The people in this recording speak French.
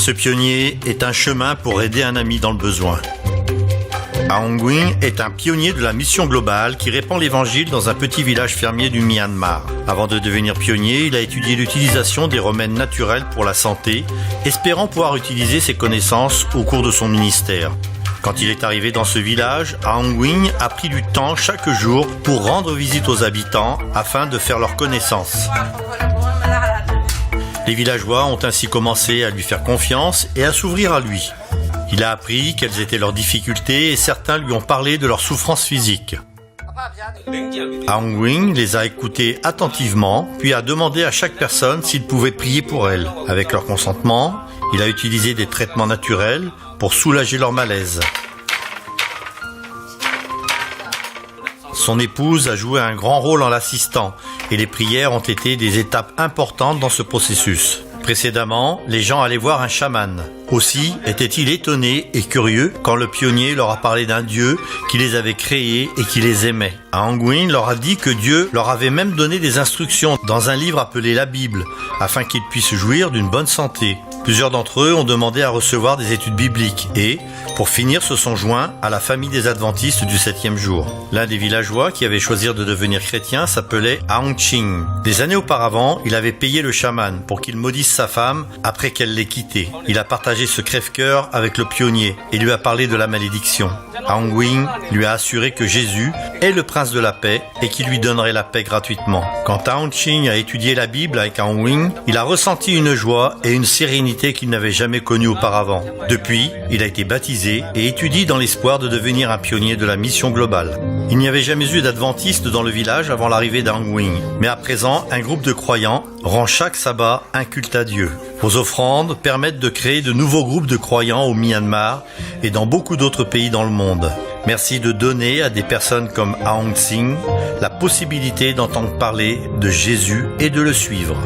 Ce pionnier est un chemin pour aider un ami dans le besoin. Aung Wing est un pionnier de la mission globale qui répand l'évangile dans un petit village fermier du Myanmar. Avant de devenir pionnier, il a étudié l'utilisation des remèdes naturels pour la santé, espérant pouvoir utiliser ses connaissances au cours de son ministère. Quand il est arrivé dans ce village, Aung Wing a pris du temps chaque jour pour rendre visite aux habitants afin de faire leur connaissance. Les villageois ont ainsi commencé à lui faire confiance et à s'ouvrir à lui. Il a appris quelles étaient leurs difficultés et certains lui ont parlé de leurs souffrances physiques. Aung Wing les a écoutés attentivement, puis a demandé à chaque personne s'il pouvait prier pour elle. Avec leur consentement, il a utilisé des traitements naturels pour soulager leur malaise. Son épouse a joué un grand rôle en l'assistant et les prières ont été des étapes importantes dans ce processus. Précédemment, les gens allaient voir un chaman. Aussi étaient-ils étonnés et curieux quand le pionnier leur a parlé d'un Dieu qui les avait créés et qui les aimait. Aung Wing leur a dit que Dieu leur avait même donné des instructions dans un livre appelé la Bible, afin qu'ils puissent jouir d'une bonne santé. Plusieurs d'entre eux ont demandé à recevoir des études bibliques et, pour finir, se sont joints à la famille des adventistes du 7e jour. L'un des villageois qui avait choisi de devenir chrétien s'appelait Aung Ching. Des années auparavant, il avait payé le chaman pour qu'il maudisse sa femme après qu'elle l'ait quitté. Il a partagé ce crève-cœur avec le pionnier et lui a parlé de la malédiction. Aung Wing lui a assuré que Jésus est le prince de la paix et qu'il lui donnerait la paix gratuitement. Quand Aung Ching a étudié la Bible avec Aung Wing, il a ressenti une joie et une sérénité qu'il n'avait jamais connue auparavant. Depuis, il a été baptisé et étudie dans l'espoir de devenir un pionnier de la mission globale. Il n'y avait jamais eu d'adventistes dans le village avant l'arrivée d'Aung Wing, mais à présent, un groupe de croyants rend chaque sabbat un culte à Dieu. Vos offrandes permettent de créer de nouveaux groupes de croyants au Myanmar et dans beaucoup d'autres pays dans le monde. Merci de donner à des personnes comme Aung Sing la possibilité d'entendre parler de Jésus et de le suivre.